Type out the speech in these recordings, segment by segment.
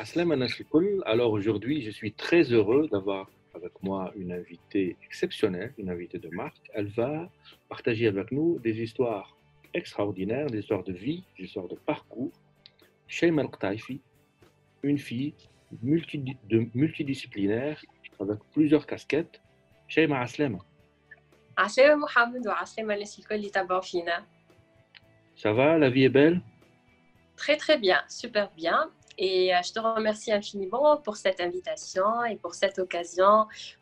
Aslama Nas الكل. Alors aujourd'hui, je suis très heureux d'avoir avec moi une invitée exceptionnelle, une invitée de marque. Elle va partager avec nous des histoires extraordinaires, des histoires de vie, des histoires de parcours. Shaima Al-Qtaifi, une fille multidisciplinaire avec plusieurs casquettes. Shaima Aslama. عسلامة محمد وعسلامة الناس الكل اللي تابعوا فينا. Ça va, la vie est belle? Très très bien, super bien. Et je te remercie infiniment pour cette invitation et pour cette occasion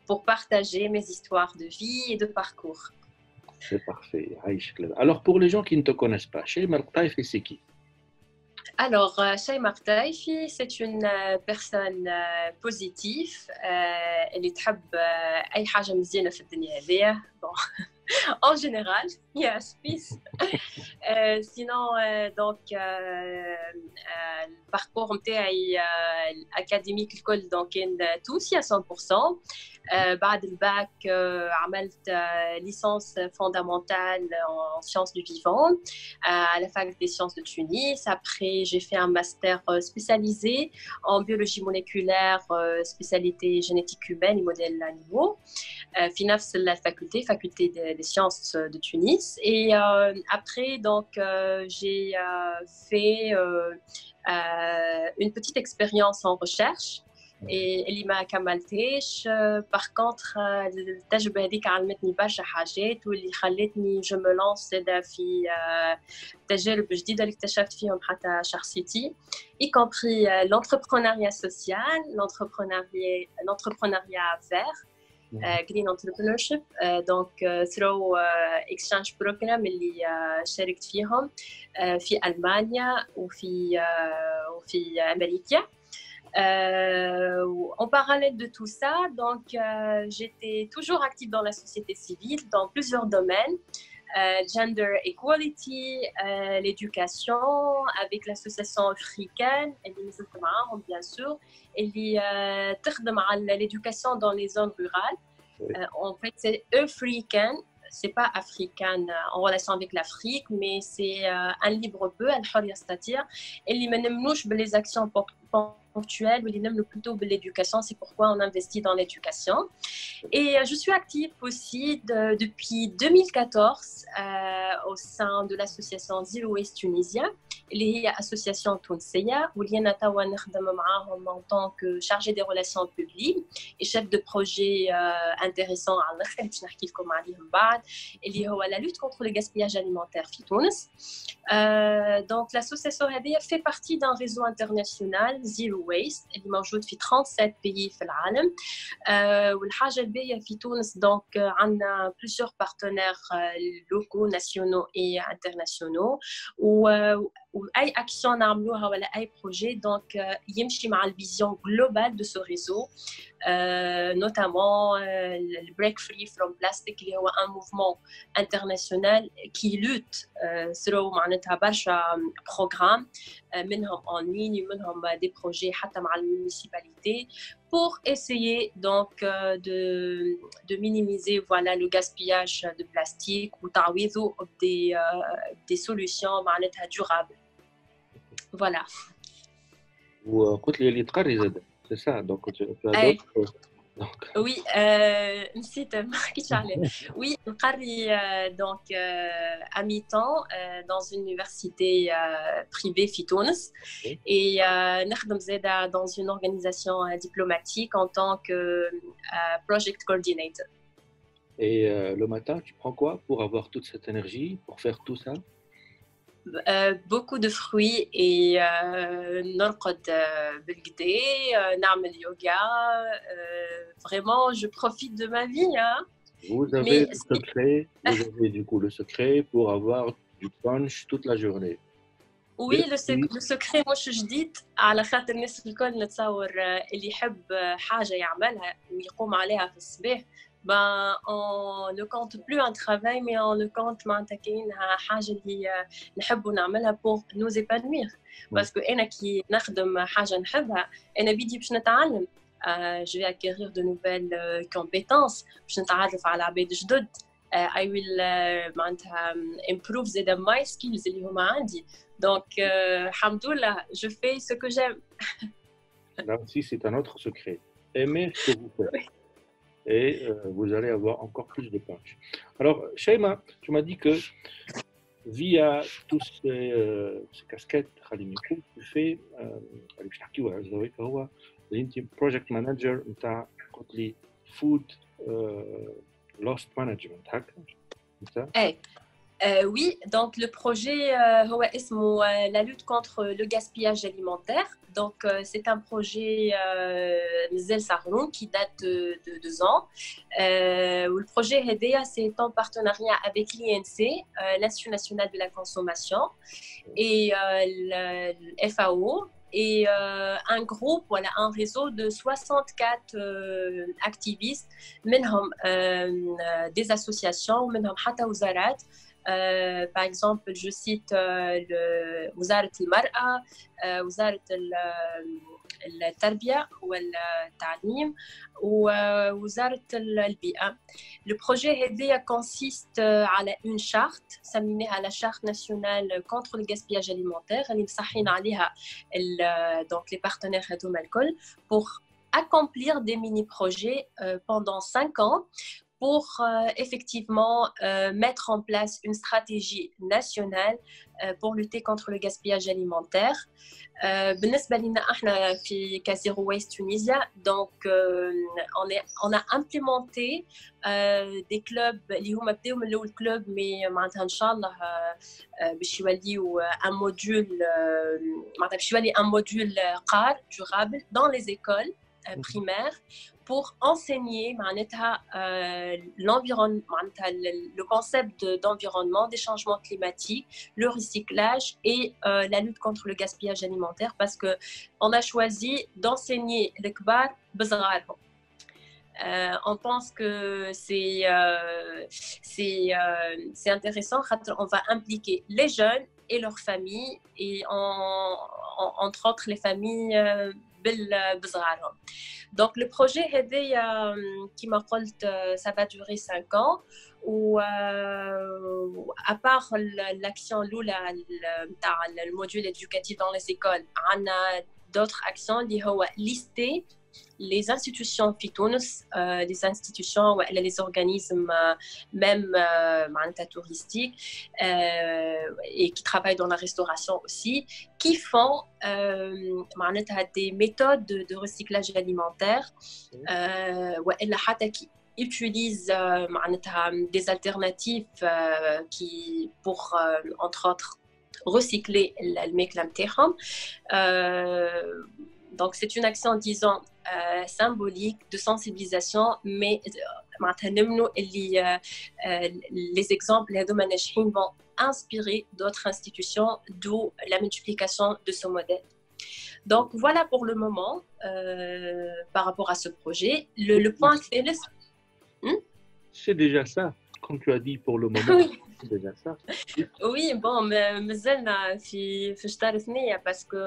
pour partager mes histoires de vie et de parcours. C'est parfait. Aïchek Lada. Alors pour les gens qui ne te connaissent pas, Shaima Al-Qtaifi, c'est qui? Alors, Shaima Al-Qtaifi, c'est une personne positive. اللي تحب أي حاجة مزيانة في الدنيا هذيا. Bon. En général, il y a un spice. Sinon, donc, le parcours académique, donc, tous à 100%. بعد الباك عملت licence fondamentale en sciences du vivant à la fac des sciences de Tunis. Après, j'ai fait un master spécialisé en biologie moléculaire, spécialité génétique humaine et modèles animaux. في نفس الفاكولté, faculté des sciences de Tunis. Et après, donc, j'ai fait une petite expérience en recherche. اللي ما كملتهاش. باغ كونطخ التجربه هذيك علمتني برشا حاجات واللي خلتني جو مو لونس في تجارب جديده اللي اكتشفت فيهم حتى شخصيتي, y compris l'entrepreneuriat social, l'entrepreneuriat vert, green entrepreneurship, donc through exchange program اللي شاركت فيهم في ألمانيا وفي أمريكا. En parallèle de tout ça, donc j'étais toujours active dans la société civile dans plusieurs domaines, gender equality, l'éducation avec l'association africaine اللي نزلت معاهم bien sûr, اللي تخدم على l'éducation dans les zones rurales. En fait, c'est africain, c'est pas africaine en relation avec l'Afrique, mais c'est un libre peu, الحرية الستاتية اللي ما نمنوش باللي actions ponctuelles, ou les plutôt de l'éducation, c'est pourquoi on investit dans l'éducation. Et je suis active aussi depuis 2014 au sein de l'association Zero Waste Tunisien, اللي هي association تونسية واللي أنا توا نخدم معاهم en tant que chargée des relations publiques et chef de projet intéressant على الآخر باش نحكي لكم عليهم بعد, اللي هو la lutte contre le gaspillage alimentaire في تونس. Donc l'association هذه fait partie d'un réseau international Zero Waste اللي موجود في 37 pays في العالم. والحاجة الباهية في تونس donc عندنا plusieurs partenaires locaux, nationaux et internationaux, واي اكشن نعملوها ولا اي بروجي دونك يمشي مع الفيزيون جلوبال دو سو ريزو, notamment le Break Free from Plastic اللي هو un mouvement international qui lutte sur معناتها برشا programmes منهم en ligne ومنهم des projets حتى مع المونيسيباليتي pour essayer donc de minimiser voilà le gaspillage de plastique ou تعويضه des solutions معناتها durables. Voilà. وقلت لي اللي تقري زاد, c'est ça, donc tu as d'autres. Oui, نسيت ما حكيتش عليه. Oui, نقري donc à mi-temps dans une université privée في تونس, et نخدم زاده dans une organisation diplomatique en tant que project coordinator. Et le matin, tu prends quoi pour avoir toute cette énergie, pour faire tout ça? Beaucoup de fruits et نرقد بالكدا, نعمل yoga. Vraiment, je profite de ma vie. Hein. Vous avez le secret, vous avez du coup le secret pour avoir du punch toute la journée. Oui, le secret مش جديد, على خاطر الناس الكل نتصور اللي يحب حاجة يعملها ويقوم عليها في الصباح. Ben, on ne compte plus un travail, mais on le compte معناتها حاجة اللي نحب نعملها pour nous épanouir. Parce que أنا كي نخدم حاجة نحبها أنا بدي باش نتعلم. Je vais acquérir de nouvelles compétences, باش نتعرف على عباد جدد. I will معناتها improve زادا my skills اللي هما عندي. Donc, alhamdoulilah, je fais ce que j'aime. Là aussi, c'est un autre secret. Aimez ce que vous faites et vous allez avoir encore plus de punch. Alors, Shaima, tu m'as dit que via tous ces casquettes, Khalim Yacoub, tu fais, اللي باش نحكيو على زوايا هو اللي انت بروجكت مانجر نتاع قلت لي فود لوست مانجمنت هكا نتاع Oui, donc le projet هو اسمه la lutte contre le gaspillage alimentaire. Donc c'est un projet مازال صغرون qui date de 2 ans. Le projet هذايا c'est en partenariat avec l'INC, l'Institut national de la consommation, et le FAO. Et un groupe, voilà, un réseau de 64 activistes, منهم des associations, منهم حتى وزارات. Par exemple, je cite وزارة المرأة, وزارة التربية والتعليم ووزارة البيئة. Le projet هذايا consiste على une charte سميناها la charte nationale contre le gaspillage alimentaire اللي مصحين عليها donc les partenaires هذوما الكل pour accomplir des mini-projets pendant 5 ans pour effectivement mettre en place une stratégie nationale pour lutter contre le gaspillage alimentaire. بالنسبة لنا احنا في كازيرو ويست تونيزيا donc on a implémenté des clubs اللي هما بداو من الاول كلوب مي معناتها ان شاء الله باش يوليو un module معناتها باش يولي un module قار durable dans les écoles primaires pour enseigner l'environnement, le concept d'environnement, des changements climatiques, le recyclage et la lutte contre le gaspillage alimentaire parce qu'on a choisi d'enseigner les kbar b'sgharhom. On pense que c'est intéressant, on va impliquer les jeunes et leurs familles et entre autres les familles بصغارهم. Donc le projet هذايا كما قلت ça va durer 5 ans و à part l'action الاولى نتاع الموديول éducatif dans les écoles عندنا d'autres actions اللي هو lister les institutions في تونس, les institutions ou les organismes même touristiques et qui travaillent dans la restauration aussi, qui font des méthodes de recyclage alimentaire qui utilisent des alternatives qui pour entre autres recycler الماكلة نتاعهم. Donc c'est une action, disons, symbolique de sensibilisation, mais les exemples vont inspirer d'autres institutions, d'où la multiplication de ce modèle. Donc voilà pour le moment par rapport à ce projet. Le point c'est déjà ça, comme tu as dit pour le moment. C'est déjà ça. Oui, bon, مازلنا في شطار ثنية باسكو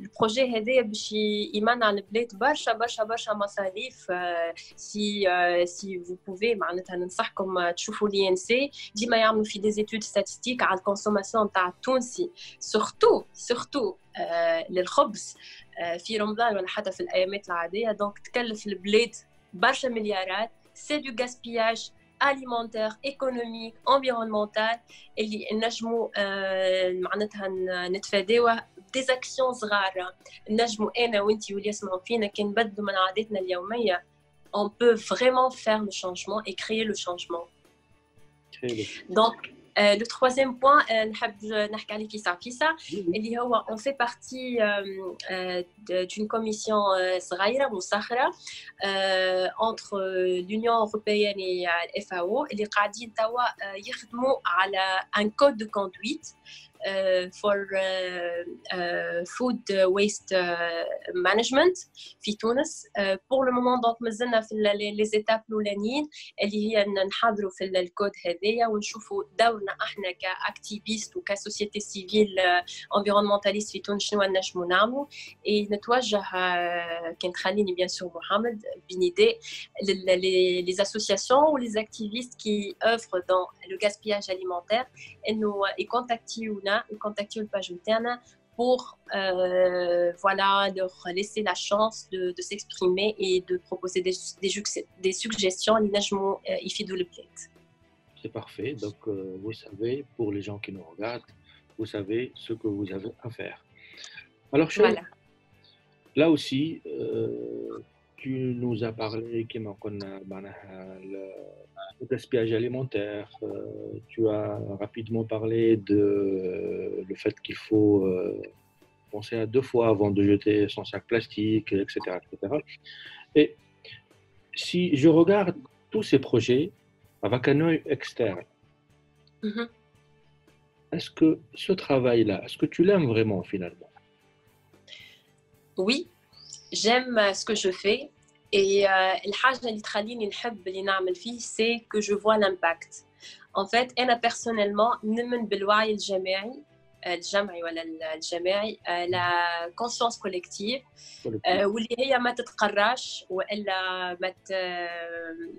البروجي هذايا باش يمنع على البلاد برشا مصاريف. سي فو بوفي معناتها ننصحكم تشوفوا لي ان سي ديما يعملوا في دي زيتود ستاتستيك على الكونسوماسيون تاع التونسي سورتو للخبز في رمضان ولا حتى في الايامات العادية. دونك تكلف البلاد برشا مليارات. سي دو غاسبياج alimentaire, économique, environnemental اللي نجموا معناتها نتفاداوه des actions صغار. نجموا انا وانتي واللي يسمعوا فينا كي نبدلوا من عاداتنا اليوميه on peut vraiment faire le changement et créer le changement. Donc le troisième point نحب نحكي عليه كيسا اللي هو on fait partie d'une commission صغيرة مسخرة entre l'Union européenne et le FAO اللي قاعدين توا يخدموا على un code de conduite for food waste management في تونس. pour le moment donc مازلنا في les étapes الأولانيين اللي هي نحضروا في الكود هذايا ونشوفوا دورنا احنا كاكتيفيست وكسوسيتي سيفيل انفيرونمنتاليست في تونس شنو نجموا نعملوا. نتوجه كان تخليني بيان سور محمد بين ايدي les associations ou les activistes qui œuvrent dans le gaspillage alimentaire انه يكونتاكتيونا يكونتاكتيو الباج نتاعنا pour voilà, leur laisser la chance de s'exprimer et de proposer des suggestions اللي نجموا يفيدوا البلاد. C'est parfait. Donc, vous savez, pour les gens qui nous regardent, vous savez ce que vous avez à faire. Alors, Chey, Voilà. là aussi, tu nous as parlé le gaspillage alimentaire. Tu as rapidement parlé de le fait qu'il faut penser à deux fois avant de jeter son sac plastique, etc., etc. Et si je regarde tous ces projets avec un œil externe, est-ce que ce travail-là, est-ce que tu l'aimes vraiment finalement? Oui, j'aime ce que je fais. Et الحاجة اللي تخليني نحب اللي نعمل فيه c'est que je vois l'impact. En fait, أنا personnellement نؤمن بالوعي الجمعي ولا الجماعي la conscience collective واللي هي ما تتقراش والا ما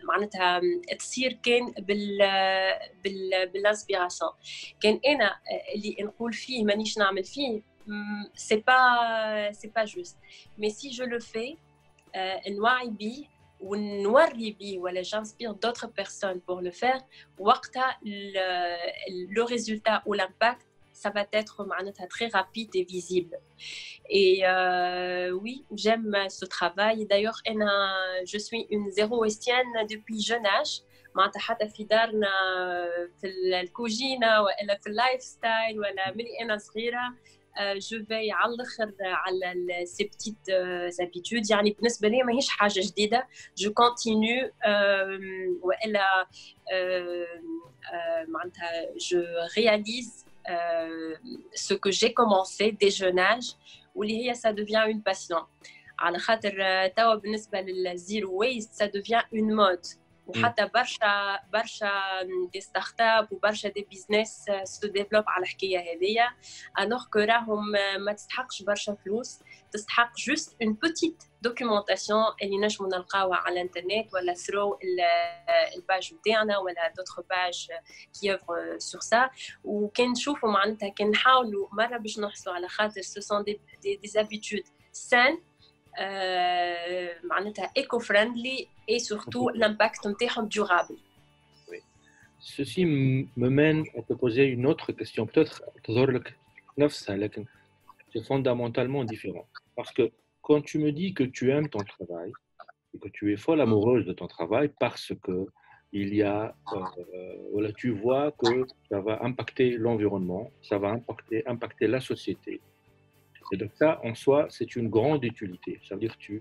معناتها تصير كان بالانسبيراسيون. كان انا اللي نقول فيه مانيش نعمل فيه c'est pas juste. Mais si je le fais نوعي بيه ونوري بيه ولا j'inspire d'autres personnes pour le faire وقتها le résultat ou l'impact ça va être très rapide et visible. Et oui, j'aime ce travail. D'ailleurs, je suis une zéro-wastienne depuis jeune âge. حتى في دارنا في الكوجينة ولا في اللايف ستايل ولا من أنا صغيرة je vais على الآخر على ces petites habitudes. يعني بالنسبة لي ماهيش حاجة جديدة. Je continue ولا je réalise ce que j'ai commencé dès jeune âge واللي هي ça devient une passion. على خاطر توا بالنسبة للزيرو ويست ça devient une mode. وحتى برشا دي ستارت اب وبرشا دي بيزنس سو ديفلوب على الحكايه هذيا الوغ كو راهم ما تستحقش برشا فلوس تستحق جوست اون بوتيت دوكيومونطاسيون اللي نجموا نلقاوها على الانترنت ولا ثرو الباج نتاعنا ولا دوطخ باج كي اوفر سور سا. وكان نشوفوا معناتها كان نحاولوا مره باش نحصلوا على خاطر سو سون دي هابيتود سان معناتها ايكو-فريندلي et surtout l'impact نتاعهم durable. Oui. Ceci me mène à te poser une autre question. Peut-être c'est fondamentalement différent. Parce que quand tu me dis que tu aimes ton travail et que tu es folle amoureuse de ton travail parce que il y a, voilà, tu vois que ça va impacter l'environnement, ça va impacter la société. Et donc ça, en soi, c'est une grande utilité. Ça veut dire que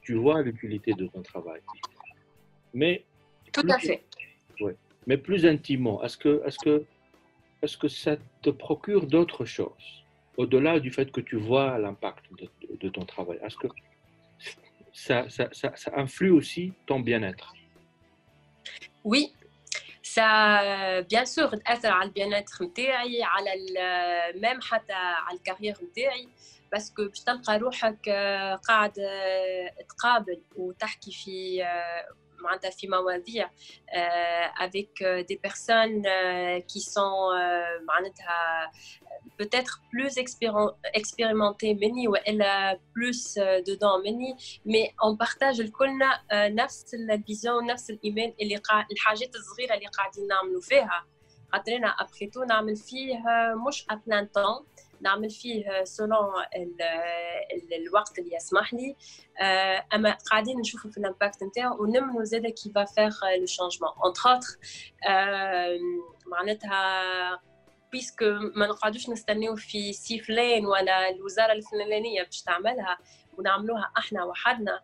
tu vois l'utilité de ton travail. Mais tout à fait. Ouais, mais plus intimement, est-ce que ça te procure d'autres choses au-delà du fait que tu vois l'impact de ton travail? Est-ce que ça influe aussi ton bien-être? Oui. Ça, bien sûr, تأثر على البيانات نتاعي على même حتى على الكارير نتاعي باسكو باش تلقى روحك قاعد تقابل وتحكي في معناتها في مواضيع avec des personnes qui sont معناتها peut-être plus expérimentées مني وإلا plus dedans مني mais on partage الكلنا نفس الفيزيون ونفس الإيمان اللي الحاجات الصغيرة اللي قاعدين نعملوا فيها. خاطرنا أبخيتو نعمل فيه مش à plein temps نعمل فيه سولون الوقت اللي يسمح لي اما قاعدين نشوفوا في الامباكت نتاعو ونمنوا زاده كي va faire le changement entre autres معناتها بيسكو ما نقعدوش نستناو في سي فلان ولا الوزاره الفلانيه باش تعملها ونعملوها احنا وحدنا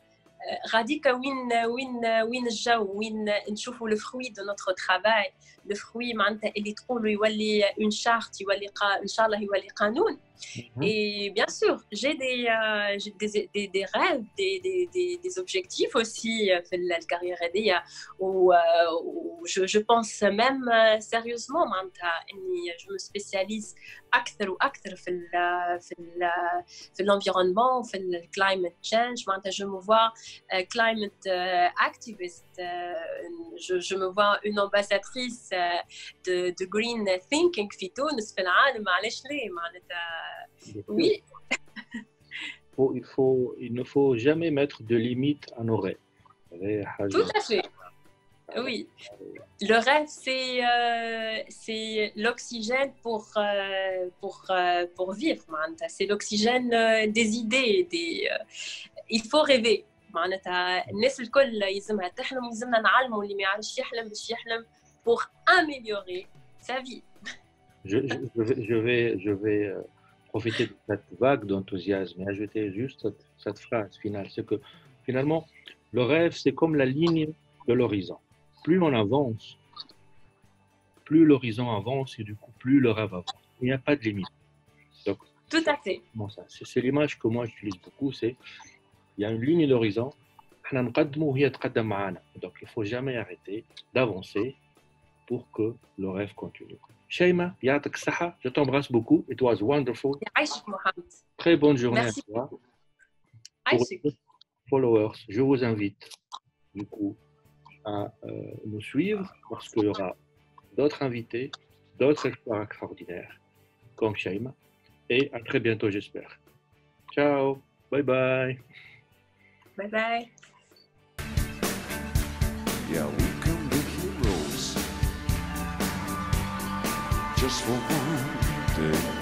غاديكا وين الجو وين نشوفوا لو فروي دو نوتر ترافاي لو فروي معناتها اللي تقولوا يولي اون شارت يولي ان شاء الله يولي قانون. Et bien sûr, j'ai des rêves, des objectifs aussi في الكارير هذه où je pense même sérieusement معناتها اني je me spécialise اكثر واكثر في l'environnement في climate change معناتها je me vois climate activist, je me vois une ambassadrice de green thinking في تونس في العالم. علاش ليه معناتها oui. Il ne faut jamais mettre de limite à nos rêves. Tout à fait. Oui. Le rêve, c'est l'oxygène pour vivre. C'est l'oxygène des idées. Il faut rêver. معناتها الناس الكل يلزمها تحلم ويلزمنا نعلموا اللي ما يعرفش يحلم باش يحلم pour améliorer sa vie. Je vais profiter de cette vague d'enthousiasme et ajouter juste cette phrase finale. C'est que finalement, le rêve, c'est comme la ligne de l'horizon. Plus on avance, plus l'horizon avance et du coup, plus le rêve avance. Il n'y a pas de limite. Donc, tout à fait. Bon, c'est l'image que moi j'utilise beaucoup, c'est il y a une ligne d'horizon, donc il ne faut jamais arrêter d'avancer pour que le rêve continue. Shaima, je t'embrasse beaucoup. It was wonderful. Très bonne journée. Merci. À toi. Pour les followers, je vous invite du coup à nous suivre parce qu'il y aura d'autres invités, d'autres experts extraordinaires comme Shaima. Et à très bientôt, j'espère. Ciao. Bye bye. Bye bye. Yeah, we can be heroes just for one day.